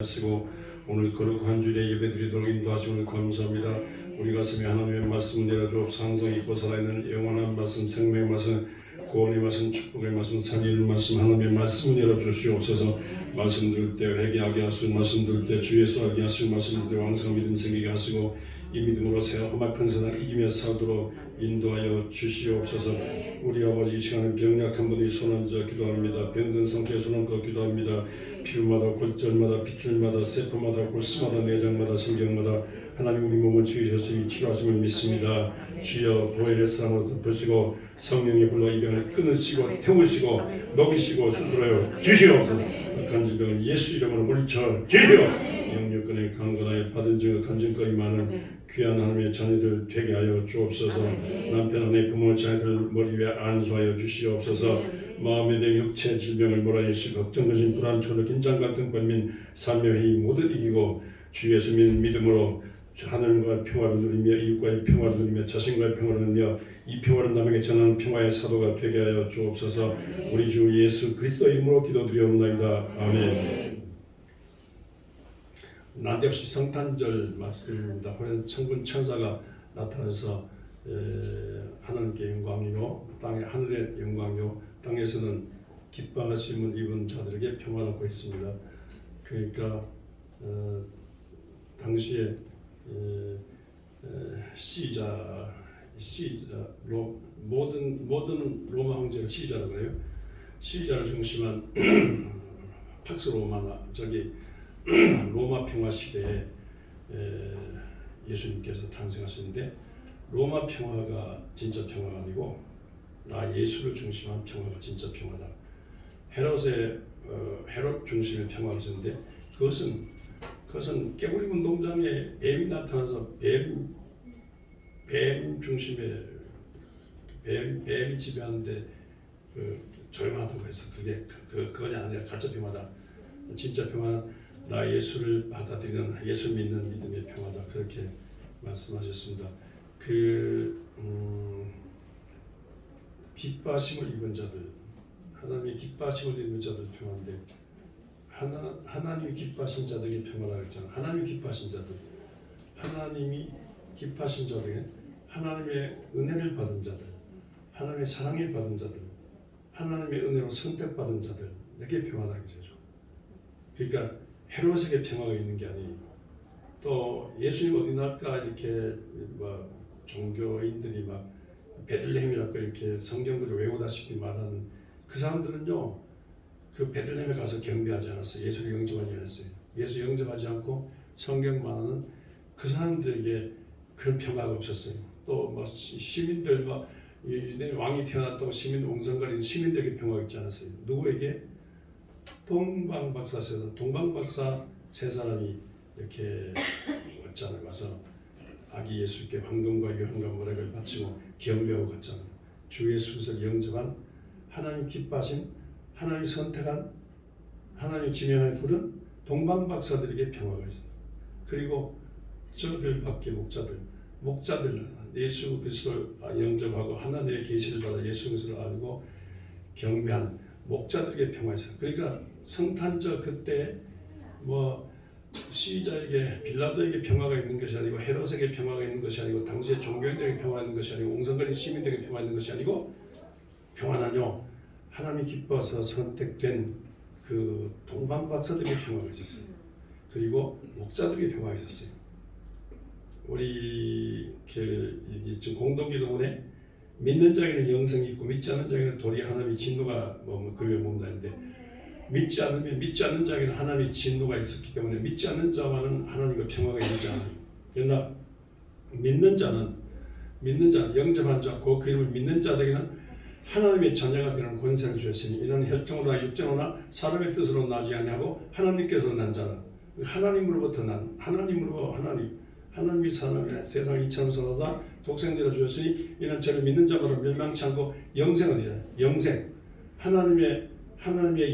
하시고 오늘 거룩한 주일에 예배드리도록 인도하심을 감사합니다. 우리 가슴에 하나님의 말씀을 내려주옵소서. 항상 잊고 살아있는 영원한 말씀, 생명의 말씀, 구원의 말씀, 축복의 말씀, 살리는 말씀, 하나님의 말씀을 내려주시옵소서. 말씀 들을 때 회개하게 하시고, 말씀 들을 때 주 예수 알게 하시고, 말씀 들을 때 왕성 믿음 생기게 하시고, 이 믿음으로 험악한 세상 이기며 살도록 인도하여 주시옵소서. 우리 아버지, 이 시간에 병약한 분이 손얹어 기도합니다. 병든 상태에 손얹어 기도합니다. 피부마다 골절마다 핏줄마다 세포마다 골수마다 내장마다 신경마다 하나님 우리 몸을 치유하시니 치료하심을 믿습니다. 주여 보혈의 사랑으로 덮으시고 성령의 불로 이 병을 끊으시고 태우시고 먹이시고 수술하여 주시옵소서. 악한 질병을 예수 이름으로 물리쳐 주시오. 영육간의 강건하여 받은 증거 간증거리 많은 귀한 하나님의 자녀들 되게 하여 주옵소서. 남편 아내 부모 자녀들 머리 위에 안수하여 주시옵소서. 마음에 대한 육체 질병을 몰아내시고 걱정되신 불안 초로 긴장 같은 번민 삶의 회의 모두 이기고 주 예수 믿음으로 하늘과 평화를 누리며 이웃과의 평화를 누리며 자신과의 평화를 누리며 이 평화를 남에게 전하는 평화의 사도가 되게 하여 주옵소서. 우리 주 예수 그리스도 이름으로 기도드리옵나이다. 아멘. 난데없이 성탄절 말씀입니다. 호련 천군 천사가 나타나서 하나님께 영광이요 땅의 하늘의 영광이요 땅에서는 기뻐하심을 입은 자들에게 평화라고 했습니다. 그러니까 당시에 모든 로마 황제가 시자라고 그래요. 시자를 중심한 팍스 로마나 로마 평화 시대에 예수님께서 탄생하셨는데 로마 평화가 진짜 평화가 아니고 나 예수를 중심한 평화가 진짜 평화다. 헤롯 중심의 평화를 썼는데 그것은 깨부리문 농장에 뱀이 나타나서 뱀 중심의 뱀이 지배하는데 조용하다고 해서 그건 아니라 가짜 평화다. 진짜 평화는 나 예수를 받아들이는 예수 믿는 믿음의 평화다. 그렇게 말씀하셨습니다. 기뻐하심을 입은 자들, 하나님의 기뻐하심을 입은 자들 평화인데 하나님이 기뻐하신 자들이 평화라고 했잖아요. 하나님이 기뻐하신 자들, 하나님이 기뻐하신 자들은 하나님의 은혜를 받은 자들, 하나님의 사랑을 받은 자들, 하나님의 은혜로 선택받은 자들에게 평화라고 하죠. 그러니까 헤롯에게 평화가 있는 게 아니에요. 또 예수님 어디 날까 이렇게 종교인들이 베들레헴이라고 이렇게 성경들을 외우다시피 말하는 그 사람들은요, 그 베들레헴에 가서 경배하지 않았어요. 예수를 영접하지 않았어요. 예수 영접하지 않고 성경만 하는 그 사람들에게 그런 평화가 없었어요. 또 시민들 왕이 태어났다고 시민 웅성거리는 시민들에게 평화가 있지 않았어요. 누구에게? 동방박사 세 사람이 이렇게 왔잖아요. 와서 아기 예수께 황금과 유황과 모략을 바치고 경배하고 갔잖아요. 주 예수를 영접한 하나님 기뻐하신 하나님이 선택한 하나님이 지명하여 부른 동방박사들에게 평화가 있어요. 그리고 저들밖에 목자들 예수 그리스도를 영접하고 하나님의 계시를 받아 예수 그리스도를 알고 경배한 목자들에게 평화가 있어요. 그러니까 성탄절 그때 시자에게 빌라도에게 평화가 있는 것이 아니고 헤롯에게 평화가 있는 것이 아니고 당시의 종교인들에게 평화가 있는 것이 아니고 웅성거리는 시민들에게 평화가 있는 것이 아니고 평화는요 하나님 기뻐서 선택된 그 동방박사들에게 평화가 있었어요. 그리고 목자들에게 평화가 있었어요. 우리 지금 공동기도문에 믿는 자에게는 영생이 있고 믿지 않는 자에게는 도리어 하나님의 진노가 그에 머문다는데 믿지 않는 자에게는 하나님의 진노가 있었기 때문에 믿지 않는 자와는 하나님과 평화가 있지 않아요. 그러나 믿는 자는 영접한 자, 그 이름을 믿는 자들에게는 하나님의 자녀가 되는 권세를 주셨으니 이는 혈통으로나 육정으로나 사람의 뜻으로 나지 아니하고 하나님께서 난 자라. 하나님으로부터 난 하나님이 사람이 세상 이처럼 살아서 독생자를 주셨으니 이는 저를 믿는 자마다 멸망치 않고 영생을 얻으리라. 영생, 하나님의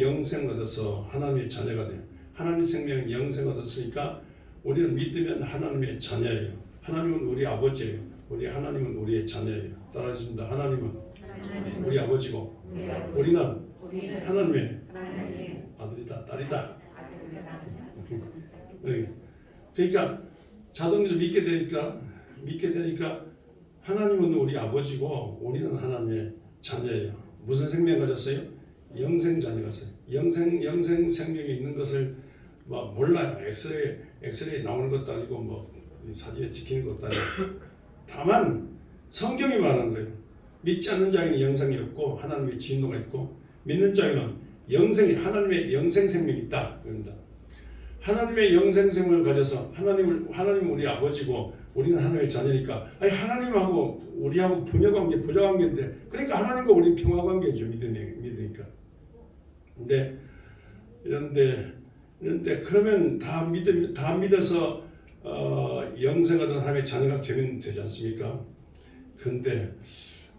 영생 얻어서 하나님의 자녀가 돼요. 하나님의 생명 영생 얻었으니까 우리는 믿으면 하나님의 자녀예요. 하나님은 우리 아버지예요. 하나님은 우리의 자녀예요. 따라하십니다. 하나님은 우리 아버지고 우리는 하나님의 아들이다, 딸이다. 예. 그러니까 자동적으로 믿게 되니까 하나님은 우리 아버지고 우리는 하나님의 자녀예요. 무슨 생명 가졌어요? 영생 자녀가어요. 영생 생명이 있는 것을 막 몰라요. 엑스레이 나오는 것도 아니고 뭐 사진에 찍히는 것도 아니고. 다만 성경이 말하는 거예요. 믿지 않는 자에는 영생이 없고 하나님의 진노가 있고, 믿는 자에는 하나님의 영생 생명이 있다. 그럽니다. 하나님의 영생 생명을 가져서 하나님은 우리 아버지고 우리는 하나님의 자녀니까, 하나님하고 우리하고 부녀 관계, 부자 관계인데, 그러니까 하나님과 우리는 평화 관계죠. 믿으니까. 근데 그러면 다 믿어서 영생하던 하나님의 자녀가 되면 되지 않습니까? 그런데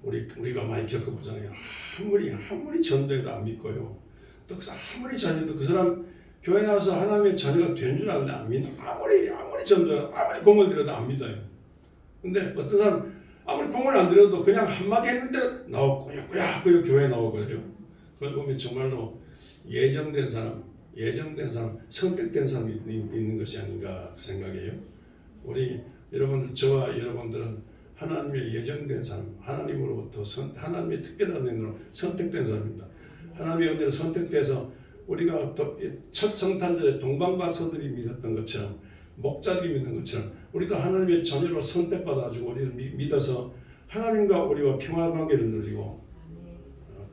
우리가 많이 겪어보잖아요. 아무리 전도해도 안 믿고요. 또 아무리 자녀도 그 사람 교회 나와서 하나님의 자녀가 된 줄 아는데 안 믿는. 아무리 전도, 아무리 공을 들여도 안 믿어요. 근데 어떤 사람 아무리 공을 안 들여도 그냥 한마디 했는데 나오고 꾸역꾸역 교회에 나오거든요. 그걸 보면 정말로 예정된 사람, 선택된 사람이 있는 것이 아닌가 그 생각이에요. 저와 여러분들은 하나님의 예정된 사람, 하나님으로부터 하나님의 특별한 은혜로 선택된 사람입니다. 하나님의 은혜로 선택돼서 우리가 또 첫 성탄절에 동방박사들이 믿었던 것처럼, 목자들이 믿는 것처럼 우리도 하나님의 자녀로 선택받아가지고 우리를 믿어서 하나님과 우리와 평화 관계를 누리고,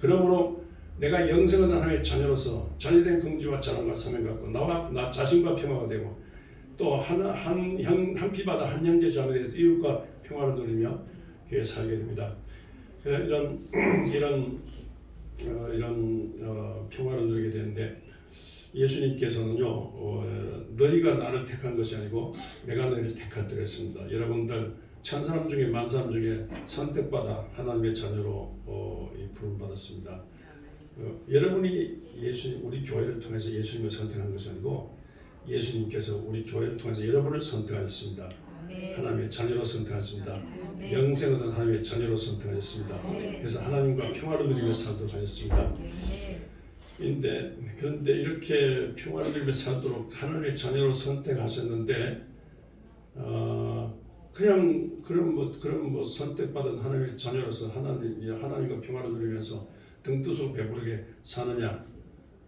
그러므로 내가 영생하던 하나님의 자녀로서 자녀된 긍지와 자랑과 사명 갖고 나 자신과 평화가 되고, 또 한 피바다 한 형제 자매에 대해서 이웃과 평화를 누리며 교회에 살게 됩니다. 이런 평화를 누리게 되는데, 예수님께서는요, 너희가 나를 택한 것이 아니고 내가 너희를 택하였다 했습니다. 여러분들 천사람 중에 만사람 중에 선택받아 하나님의 자녀로 부름받았습니다. 여러분이 우리 교회를 통해서 예수님을 선택한 것이 아니고 예수님께서 우리 교회를 통해서 여러분을 선택하셨습니다. 하나님의 자녀로 선택하셨습니다. 영생하던 하나님의 자녀로 선택하셨습니다. 그래서 하나님과 평화를 누리며 살도록 하셨습니다. 그런데 이렇게 평화를 누리며 살도록 하나님의 자녀로 선택하셨는데, 그럼 선택받은 하나님의 자녀로서 하나님과 평화를 누리면서 등떠서 배부르게 사느냐?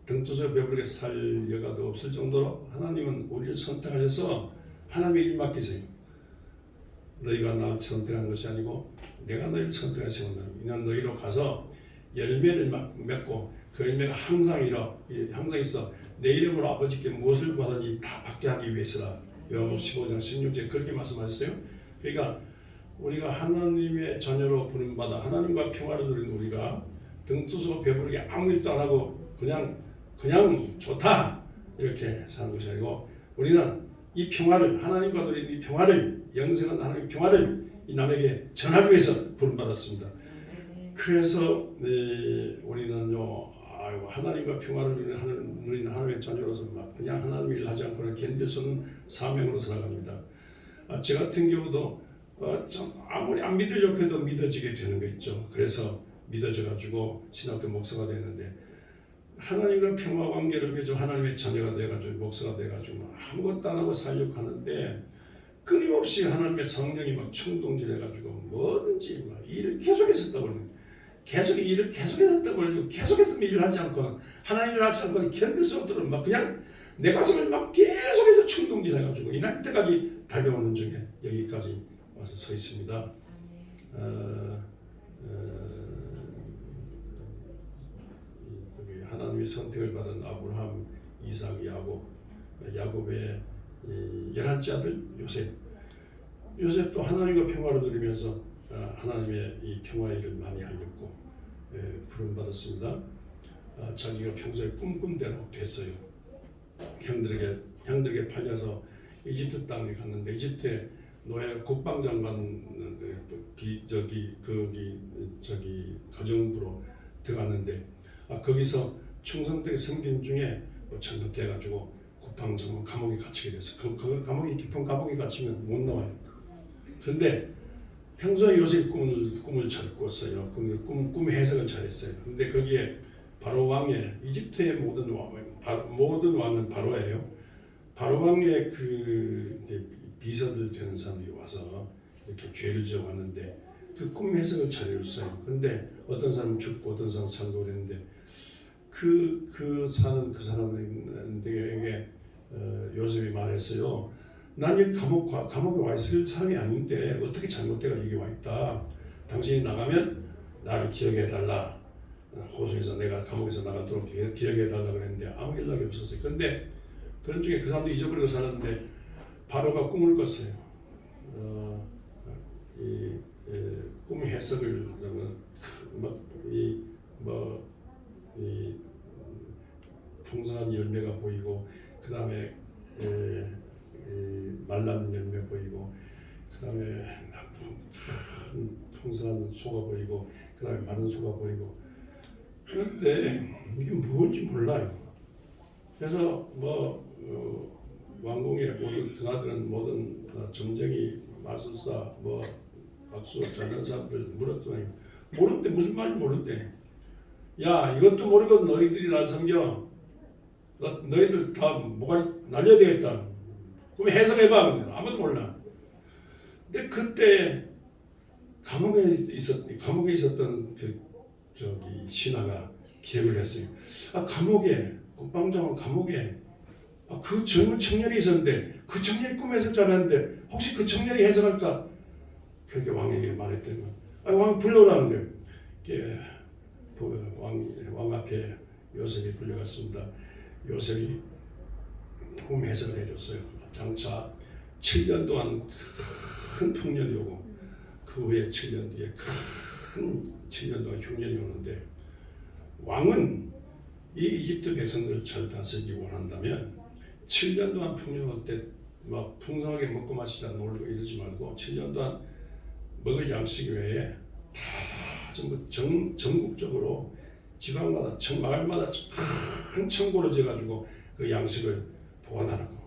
등떠서 배부르게 살 여가도 없을 정도로 하나님은 우리를 선택하셔서 하나님의 일 맡기세요. 너희가 나를 선택한 것이 아니고 내가 너희를 선택하시고 이는 너희로 가서 열매를 맺고 그 열매가 항상 있어 내 이름으로 아버지께 무엇을 받든지 다 받게 하기 위해서라. 요한복음 15장 16절에 그렇게 말씀하셨어요. 그러니까 우리가 하나님의 자녀로 부름받아 하나님과 평화를 누린 우리가 등투서 배부르게 아무 일도 안 하고 그냥 좋다 이렇게 사는 것이 아니고, 우리는 이 평화를, 하나님과 누린 이 평화를, 영생한 하나님의 평화를 이 남에게 전하기 위해서 부름받았습니다. 그래서 우리는요, 하나님과 평화를 누리는 하나님의 자녀로서 그냥 하나님 일을 하지 않고는 견딜 수 없는 사명으로 살아갑니다. 저 같은 경우도 아무리 안 믿으려고 해도 믿어지게 되는 거 있죠. 그래서 믿어져가지고 신학교 목사가 됐는데, 하나님과 평화 관계를 맺어 하나님의 자녀가 돼가지고 목사가 돼가지고 아무것도 안 하고 살려고 하는데, 끊임없이 하나님의 성령이 충동질해가지고 뭐든지 일을 계속해서 했다고 계속해서 일을 하지 않고 하나님을 하지 않고 견딜 수 없도록 그냥 내 가슴을 계속해서 충동질해가지고 이날 때까지 달려오는 중에 여기까지 와서 서 있습니다. 하나님의 선택을 받은 아브라함, 이삭, 야곱의 11째 아들 요셉도 하나님과 평화를 누리면서 하나님의 이 평화의 일을 많이 하였고 부름받았습니다. 자기가 평소에 꿈꾼 대로 됐어요. 형들에게 팔려서 이집트 땅에 갔는데, 이집트에 노예 국방장관 가정부로 들어갔는데, 거기서 충성되게 섬긴 중에 전역돼가지고 국방장관 감옥에 갇히게 됐어. 깊은 감옥에 갇히면 못 나와요. 그런데 평소에 요셉 꿈을 잘 꿨어요. 꿈 해석을 잘했어요. 근데 거기에 바로 왕의, 이집트의 모든 왕은 바로예요. 바로왕의 그 이제 비서들 되는 사람들이 와서 이렇게 죄를 지어 왔는데 그 꿈 해석을 잘해줬어요. 그런데 어떤 사람은 죽고 어떤 사람은 살고 그랬는데 그 사는 그 사람에게 요셉이 말했어요. 난 여기 감옥에 와 있을 사람이 아닌데 어떻게 잘못돼가 여기 와 있다. 당신이 나가면 나를 기억해 달라. 호소해서 내가 감옥에서 나가도록 기억해 달라 그랬는데 아무 연락이 없었어요. 그런데 그런 중에 그 사람도 잊어버리고 살았는데 바로가 꿈을 꿨어요. 꿈 해석을 이 풍성한 열매가 보이고 그 다음에 말라는 열매 보이고 그 다음에 풍성한 소가 보이고 그 다음에 마른 소가 보이고 그런데 이게 뭔지 몰라요. 그래서 왕궁의 모든 드나드는 모든 점쟁이 마술사 박수 잘하는 사람들 물었더니 모르는데 무슨 말인지 모르는데 야 이것도 모르고 너희들이 날 섬겨 너희들 다 뭐가 날려야 되겠다. 그럼 해석해봐. 아무도 몰라. 근데 그때 감옥에 있었던 그 신하가 기억을 했어요. 감옥에 국방장관 감옥에 그 젊은 청년이 있었는데 그 청년이 꿈 해석 잘하는데 혹시 그 청년이 해석할까? 그렇게 왕에게 말했더니 왕 불러오라는 거예요. 왕 앞에 요셉이 불려갔습니다. 요셉이 꿈 해석을 해줬어요. 장차 7년 동안 큰 풍년이 오고 그 후에 7년 뒤에 큰 7년 동안 흉년이 오는데 왕은 이 이집트 백성들을 잘 다스리기 원한다면 7년 동안 풍년 올 때 막 풍성하게 먹고 마시자 놀고 이러지 말고 7년 동안 먹을 양식 외에 다 전부 전국적으로 지방마다 마을마다 큰 창고를 지어가지고 그 양식을 보관하라고.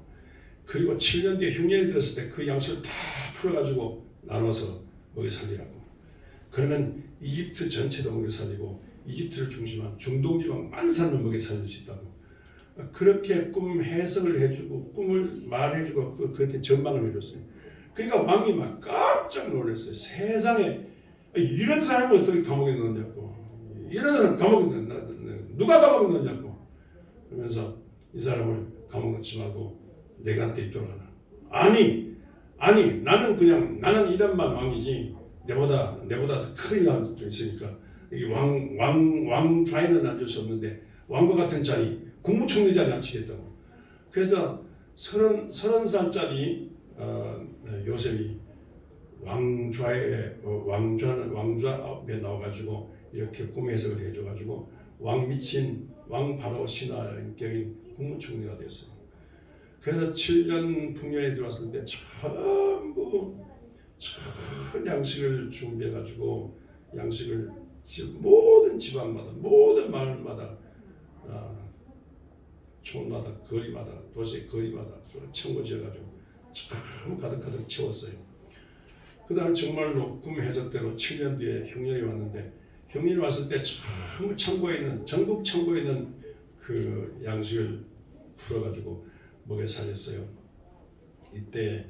그리고 7년 뒤에 흉년이 들었을 때 그 양식을 다 풀어가지고 나눠서 먹여 살리라고. 그러면 이집트 전체도 먹여 살리고 이집트를 중심한 중동지방 많은 사람을 먹여 살릴 수 있다고. 그렇게 꿈 해석을 해주고 꿈을 말해주고 그한테 전망을 해줬어요. 그러니까 왕이 막 깜짝 놀랐어요. 세상에 이런 사람을 어떻게 감옥에 넣느냐고. 이런 사람 감옥에 넣느냐고. 누가 감옥에 넣느냐고. 그러면서 이 사람을 감옥에 넣지 말고 내가한테 있도록 하나. 아니 나는 이런만 왕이지 내보다 더 큰일 날 수도 있으니까 이 왕 좌에는 앉을 수 없는데 왕과 같은 자리 국무총리 자리에 앉히겠다고. 그래서 30살짜리 요셉이 왕좌 앞에 나와가지고 이렇게 꿈 해석을 해줘가지고 왕 바로 신하격인 국무총리가 됐어요. 그래서 7년 풍년에 들어왔을 때 전부 양식을 준비해가지고 양식을 모든 지방마다 모든 마을마다 촌마다 거리마다 도시 거리마다 창고 지어가지고 참 가득 채웠어요. 그 다음 정말로 꿈 해석대로 7년 뒤에 흉년이 왔는데 흉년이 왔을 때 전국 창고에 있는 그 양식을 풀어가지고 먹여 살렸어요. 이때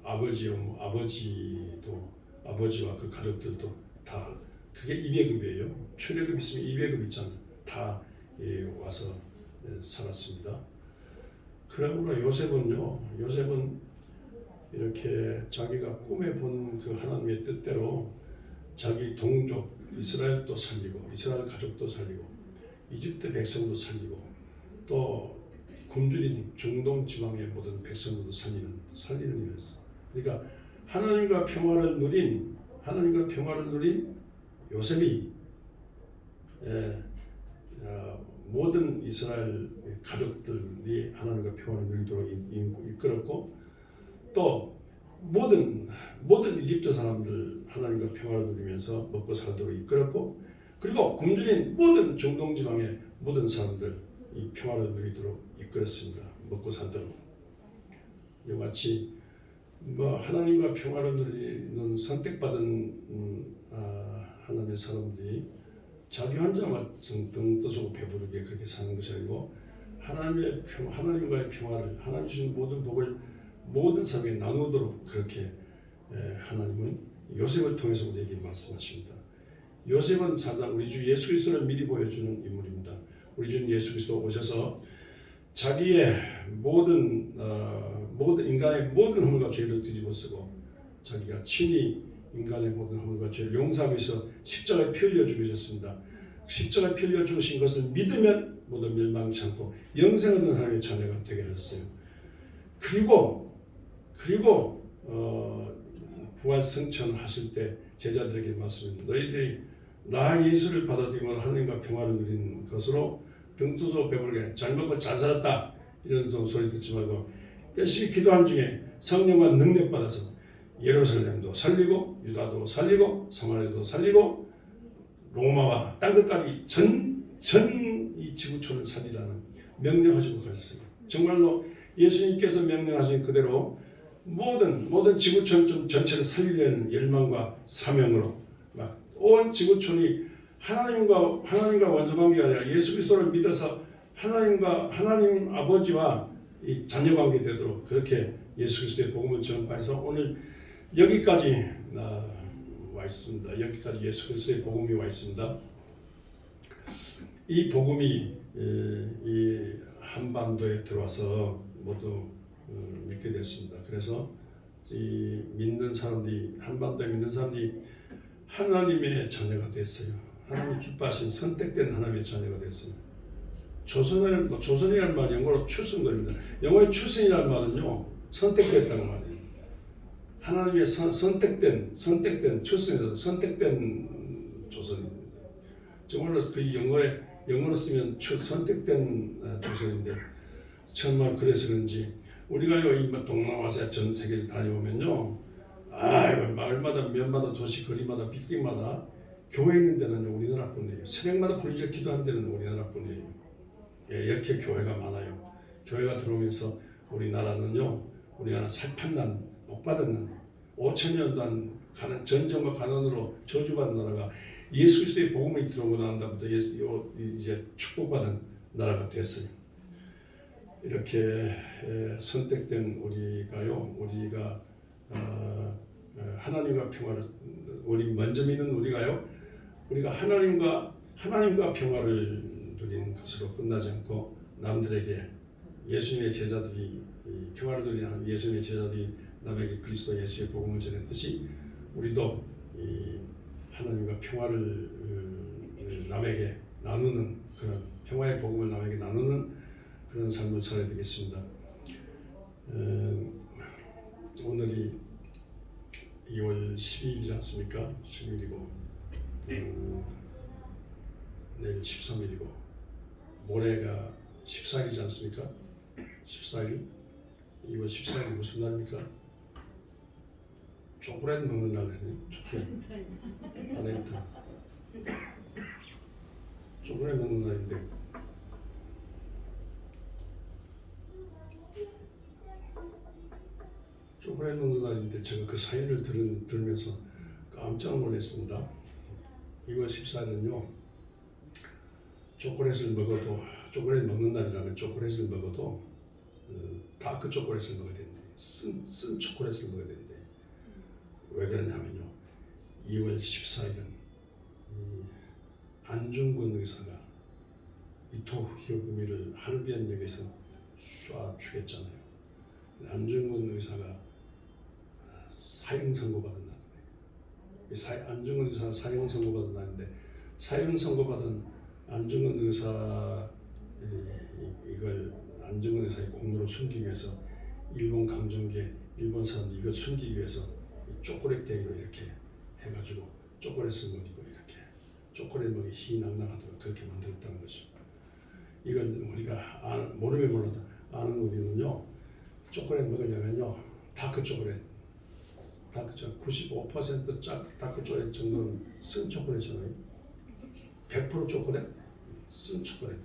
아버지와 그 가족들도 다 그게 200급이에요. 출애굽 있으면 200급 있잖아요. 다 와서 살았습니다. 그러므로 요셉은 이렇게 자기가 꿈에 본 그 하나님의 뜻대로 자기 동족 이스라엘도 살리고 이스라엘 가족도 살리고 이집트 백성도 살리고 또 굶주린 중동 지방의 모든 백성들도 살리는 일을 했어. 그러니까 하나님과 평화를 누린 요셉이 모든 이스라엘 가족들이 하나님과 평화를 누리도록 이끌었고 또 모든 이집트 사람들 하나님과 평화를 누리면서 먹고 살도록 이끌었고 그리고 굶주린 모든 중동 지방의 모든 사람들 이 평화를 누리도록 이끌었습니다. 먹고 살도록. 이와 같이 하나님과 평화를 누리는 선택받은 하나님의 사람들이 자기 환자만 등 떠서 배부르게 그렇게 사는 것이 아니고 하나님과의 평화를 하나님 주신 모든 복을 모든 사람에게 나누도록 그렇게 하나님은 요셉을 통해서 우리에게 말씀하십니다. 요셉은 사실상 우리 주 예수 그리스도를 미리 보여주는 인물입니다. 우리 주 예수 그리스도 오셔서 자기의 모든 인간의 모든 허물과 죄를 뒤집어쓰고 자기가 친히 인간의 모든 허물과 죄를 용서하기 위해서 십자가에 피 흘려 죽으셨습니다. 십자가에 피 흘려 죽으신 것을 믿으면 모두 멸망치 않고 영생을 얻는 하나님의 자녀가 되게 하셨어요. 그리고 부활 승천하실 때 제자들에게 말씀합니다. 너희들이 나 예수를 받아들이면 하나님과 평화를 누리는 것으로 등투소 배부르게 잘 먹고 잘 살았다 이런 소리 듣지 말고 열심히 기도한 중에 성령과 능력 받아서 예루살렘도 살리고 유다도 살리고 사마리아도 살리고 로마와 땅끝까지 전 이 지구촌을 살리라는 명령하시고 가셨어요. 정말로 예수님께서 명령하신 그대로 모든 지구촌 전체를 살리려는 열망과 사명으로 막 온 지구촌이 하나님과 원수관계가 아니라 예수 그리스도를 믿어서 하나님 아버지와 이 자녀관계 되도록 그렇게 예수 그리스도의 복음을 전파해서 오늘 여기까지 와 있습니다. 여기까지 예수 그리스도의 복음이 와 있습니다. 이 복음이 이 한반도에 들어와서 모두 믿게 됐습니다. 그래서 이 믿는 사람들이 한반도에 믿는 사람들이 하나님의 자녀가 됐어요. 하나님 기뻐하신 선택된 하나님의 자녀가 됐어요. 조선이라는 말은 영어로 출생입니다. 영어의 출생이라는 말은요 선택됐다는 말이에요. 하나님의 선택된 출생이라서 선택된 조선입니다. 정말로 그 영어로 쓰면 선택된 조선인데 정말 그래서 그런지 우리가요 이 동남아시아 전 세계에서 다녀오면요 마을마다 면마다 도시 거리마다 빌딩마다 교회 있는 데는 우리나라뿐이에요. 새벽마다 부르짖어 기도하는 데는 우리나라뿐이에요. 이렇게 교회가 많아요. 교회가 들어오면서 우리나라는요 우리나라 살판난 복받은 나라 5,000년도 한 전쟁과 가난으로 저주받은 나라가 예수 그리스도의 복음이 들어오고 난 다음부터 이제 축복받은 나라가 됐어요. 이렇게 선택된 우리가 하나님과 평화를 우리 먼저 믿는 우리가 하나님과 평화를 누리는 것으로 끝나지 않고 남들에게 예수님의 제자들이 평화를 누리는 예수님의 제자들이 남에게 그리스도 예수의 복음을 전했듯이 우리도 하나님과 평화를 남에게 나누는 그런 평화의 복음을 남에게 나누는 그런 삶을 살아야 되겠습니다. 오늘이 2월 12일이지 않습니까? 12일이고 내일 13일이고 모레가 14일이지 않습니까? 14일 2월 14일이 무슨 날입니까? 초콜릿 먹는 날이네. 초콜릿 먹는 날인데 초콜릿 먹는 날인데 제가 그 사연을 들으면서 깜짝 놀랐습니다. 2월 14일은요 초콜릿을 먹어도 초콜릿 먹는 날이라면 초콜릿을 먹어도 다크 초콜릿을 먹어야 되는데 쓴 초콜릿을 먹어야 되는데 왜 그러냐면요 2월 14일은 안중근 의사가 이토 히로부미를 하르비안역에서 쏴 죽였잖아요. 안중근 의사가 사형 선고받은 날이에요. 안중근 의사가 사형 선고받은 날인데 사형 선고받은 안중근 의사 이걸 안중근 의사의 공로로 숨기기 위해서 일본 강점기 일본 사람들이 이걸 숨기기 위해서 초콜릿 대기로 이렇게 해가지고 초콜릿을 먹이고 이렇게 초콜릿 먹이 희낙낙하도록 그렇게 만들었다는 거죠. 이건 우리가 모르면 몰라도 아는 우리는요 초콜릿 먹으려면요 다크 초콜릿 95% 다크 초콜릿 정도는 쓴 초콜릿이잖아요. 100% 초콜릿 쓴 초콜릿.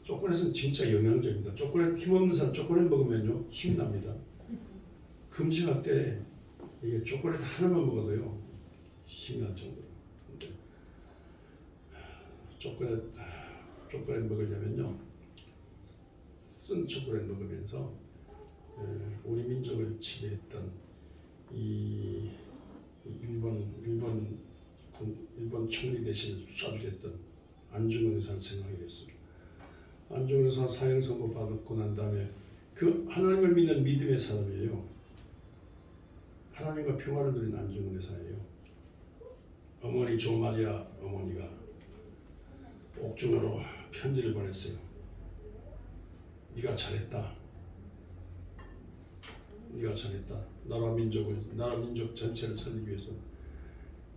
초콜릿은 진짜 영양제입니다. 초콜릿 힘없는 사람 초콜릿 먹으면요 힘납니다. 금식할 때 이게 초콜릿 하나만 먹어도요 힘날 정도로. 초콜릿 초콜릿 먹으려면요, 쓴 초콜릿 먹으면서 우리 민족을 지배했던 이 일본 총리 대신 쏴주겠던 안중근 의사를 생각하게 됐습니다. 안중근 의사 사형 선고 받고 난 다음에 그 하나님을 믿는 믿음의 사람이에요. 하나님과 평화를 누린 안중근 의사예요. 어머니 조마리아 어머니가 옥중으로 편지를 보냈어요. 네가 잘했다. 네가 잘했다. 나라 민족 전체를 살리기 위해서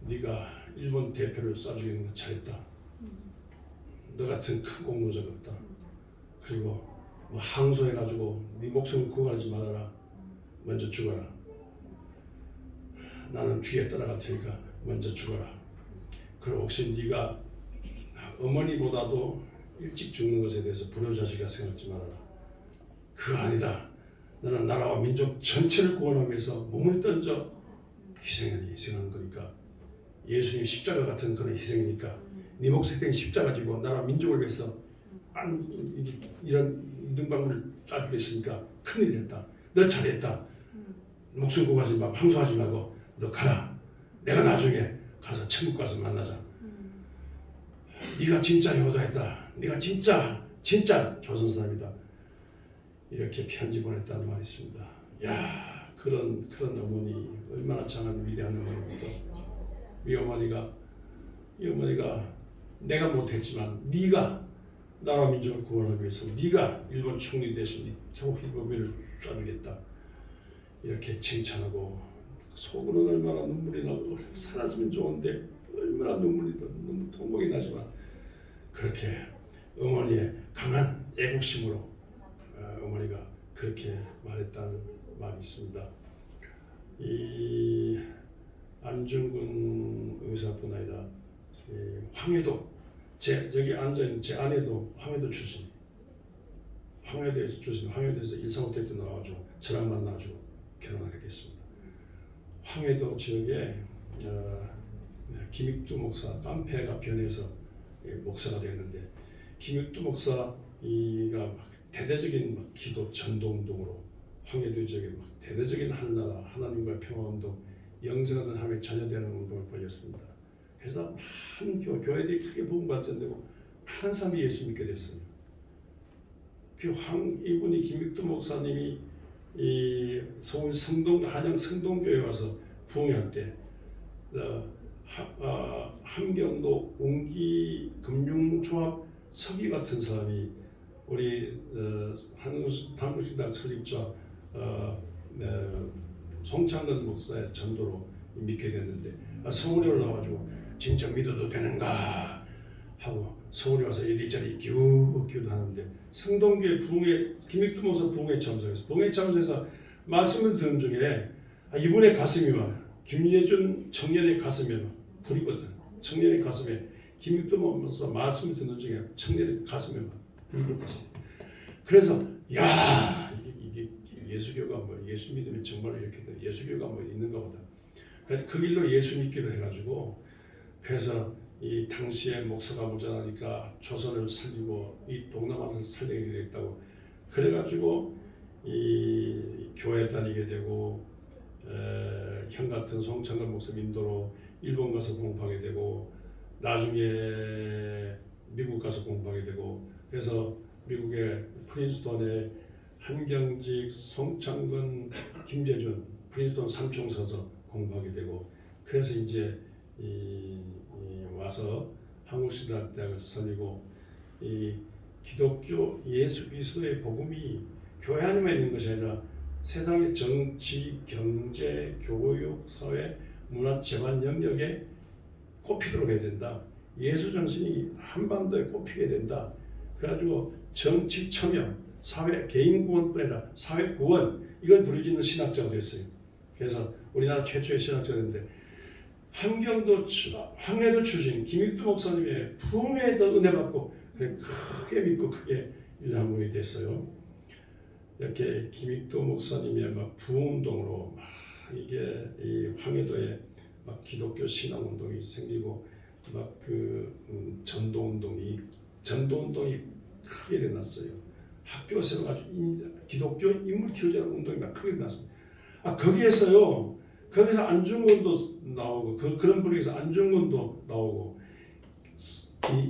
네가 일본 대표를 쏴주기는 거 잘했다. 너 같은 큰 공로자가 없다. 그리고 뭐 항소해가지고 네 목숨을 구하지 말아라. 먼저 죽어라. 나는 뒤에 따라갈 테니까 먼저 죽어라. 그리고 혹시 네가 어머니보다도 일찍 죽는 것에 대해서 불효자식이라 생각하지 말아라. 그거 아니다. 너는 나라와 민족 전체를 구원하기 위해서 몸을 던져 희생하는 거니까, 예수님 십자가 같은 그런 희생이니까 네 목숨 된 십자가 지고 나라 민족을 위해서 이런 이등방문을 쏴주겠으니까 큰일이 됐다. 너 잘했다. 목숨 구하지 말고 항소하지 말고 너 가라. 내가 나중에 가서 천국 가서 만나자. 네가 진짜 효도했다. 네가 진짜 조선 사람이다. 이렇게 편지 보냈다는 말이 있습니다. 야, 그런 어머니 얼마나 장한 위대한 어머니입니까? 이 어머니가 내가 못했지만 네가 나라 민족을 구원하기 위해서 네가 일본 총리 대신 히로부미를 쏴주겠다. 이렇게 칭찬하고 속으로는 얼마나 눈물이 나고 살았으면 좋은데 얼마나 너무 통곡이 나지만 그렇게 어머니의 강한 애국심으로 어머니가 그렇게 말했다는 말이 있습니다. 이 안중근 의사뿐 아니라 황해도 저기 앉아있는 제 아내도 황해도 출신. 황해도에서 일산호텔 때 나와가지고 저랑 만나가지고 결혼하게 됐습니다. 황해도 지역에 김익두 목사 깡패가 변해서 목사가 되었는데, 김익두 목사가 대대적인 기도 전도운동으로 황해도 지역에 대대적인 한나라 하나님과 평화운동, 영생하는 하나님의 자녀되는 운동을 벌였습니다. 그래서 많은 교회들이 크게 부흥받지 않고 많은 사람이 예수 믿게 됐어요. 이분이 김익두 목사님이 이 서울 한양 성동교회 와서 부흥할 때 함경도 옹기금융조합 서기 같은 사람이 우리 한국신당 설립자 송창근 목사의 전도로 믿게 됐는데, 서울에 올라와가지고 진짜 믿어도 되는가 하고 서울에 와서 이리저리 기도하는데, 성동교회 부흥회 김익두 목사 부흥회 참석해서 말씀을 듣는 중에 이분의 가슴이 막 김예준 청년의 가슴에 불이거든. 청년의 가슴에 김익두 목사 말씀을 듣는 중에 청년의 가슴에 막 불이 붙었어요. 그래서 이게 예수교가 예수 믿으면 정말 이렇게 예수교가 있는가 보다. 그래서 그 길로 예수 믿기로 해가지고, 그래서 이 당시에 목사가 모자라니까 조선을 살리고 이 동남아를 살리게 됐다고 그래가지고 이 교회 다니게 되고, 형 같은 송창근 목사 인도로 일본 가서 공부하게 되고, 나중에 미국 가서 공부하게 되고, 그래서 미국의 프린스턴의 한경직, 송창근, 김재준, 프린스턴 삼총 서서 공부하게 되고, 그래서 이제 와서 한국신학대학을 설리고, 이 기독교 예수 그리스도의 복음이 교회 안에만 있는 것이 아니라 세상의 정치, 경제, 교육, 사회, 문화, 재반 영역에 꼽히도록 해야 된다. 예수 정신이 한반도에 꼽히게 된다. 그래가지고 정치 참여, 사회 개인 구원뿐 아니라 사회 구원, 이걸 부르짖는 신학자가 됐어요. 그래서 우리나라 최초의 신학자가 됐는데, 황해도 출신 김익두 목사님의 부흥회에서 은혜 받고 크게 믿고 크게 일하는 분이 됐어요. 이렇게 김익두 목사님의 부흥운동으로 이게 이 황해도에 기독교 신앙운동이 생기고 전도운동이 전도운동이 크게 일어났어요. 학교 세워가지고 기독교 인물 키우자는 운동이 막 크게 일어났습니다. 거기에서요. 거기서 안중근도 나오고 그런 분위기에서 안중근도 나오고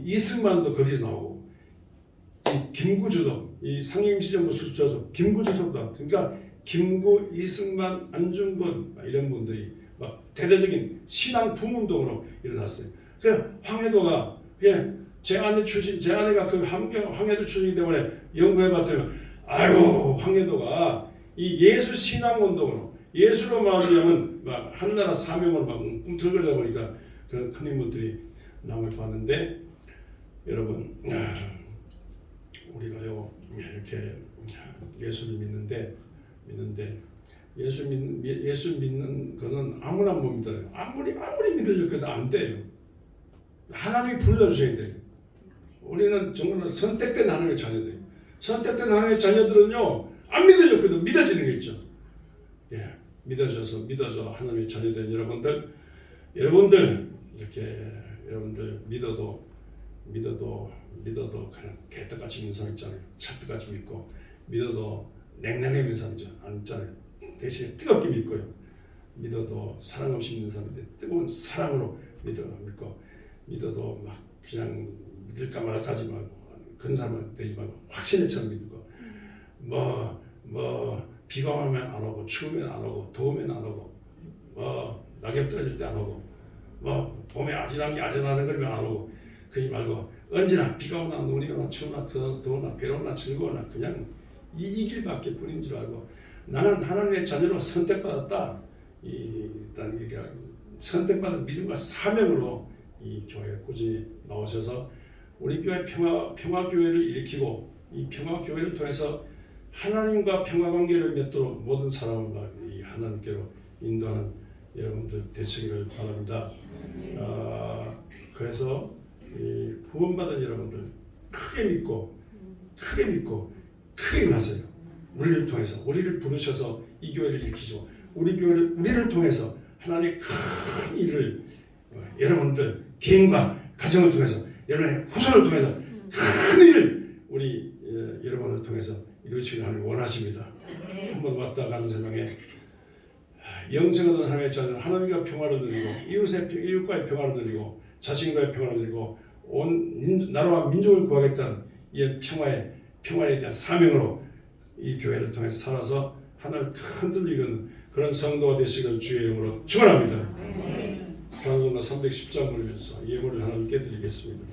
이승만도 거기서 나오고 이 김구주도 이 상임시정부 수조석 김구주석도 그러니까 김구, 이승만, 안중근 이런 분들이 막 대대적인 신앙 붐운동으로 일어났어요. 그래서 황해도가 제 아내 출신, 제 아내가 그 황해도 출신이기 때문에 연구해봤더니 아유 황해도가 이 예수 신앙 운동으로 예수로 말하면 막 한나라 사명으로 막 꿈틀거리다 보니까 그런 큰 인물들이 남을 봤는데 여러분 우리가요 이렇게 예수를 믿는데 예수 믿는 거는 아무나 못 믿어요. 아무리 믿으려고 해도 안 돼요. 하나님이 불러주셔야 돼요. 우리는 정말 선택된 하나님의 자녀들. 선택된 하나님의 자녀들은요 안 믿으려고 해도 믿어지는 게 있죠. 믿어져 하나님의 자녀된 여러분들 이렇게 여러분들 믿어도 그냥 개떡같이 믿는 사람 있잖아요. 찰떡같이 믿고 믿어도 냉랭하게 믿는 사람 있잖아요. 대신에 뜨겁게 믿고요. 믿어도 사랑 없이 믿는 사람인데 뜨거운 사랑으로 믿고 믿어도 막 그냥 믿을까 말까 하지 말고 그런 사람은 되지 말고 확신에처럼 믿고 비가 오면 안 오고 추우면 안 오고 더우면 안 오고 낙엽 떨어질 때 안 오고 봄에 아련하는 거면 안 오고 그러지 말고 언제나 비가 오나 눈이 오나 추우나 더우나 괴로우나 즐거우나 그냥 이 길밖에 뿐인 줄 알고 나는 하나님의 자녀로 선택받았다. 일단 이게 선택받은 믿음과 사명으로 이 교회에 꾸준히 나오셔서 우리 교회 평화교회를 일으키고 이 평화교회를 통해서 하나님과 평화관계를 맺도록 모든 사람과 이 하나님께로 인도하는 여러분들 되시기를 바랍니다. 그래서 이 구원받은 여러분들 크게 믿고 크게 가세요. 우리를 통해서 우리를 부르셔서 이 교회를 일으키시고 우리를 통해서 하나님의 큰 일을 여러분들 개인과 가정을 통해서 여러분의 후손을 통해서 큰 일을 우리 여러분을 통해서 이루시기를 하나님 원하십니다. 한번 왔다 가는 세상에 영생을 얻은 하나님의 자녀는 하나님과 평화를 누리고 이웃과의 평화를 누리고 자신과의 평화를 누리고 온 나라와 민족을 구하겠다는 이 평화에 대한 사명으로 이 교회를 통해서 살아서 하나님을 큰 뜻을 이루는 그런 성도가 되시기를 주의 이름으로 축원합니다. 찬송가 310장 부르면서 예물을 하나님께 드리겠습니다.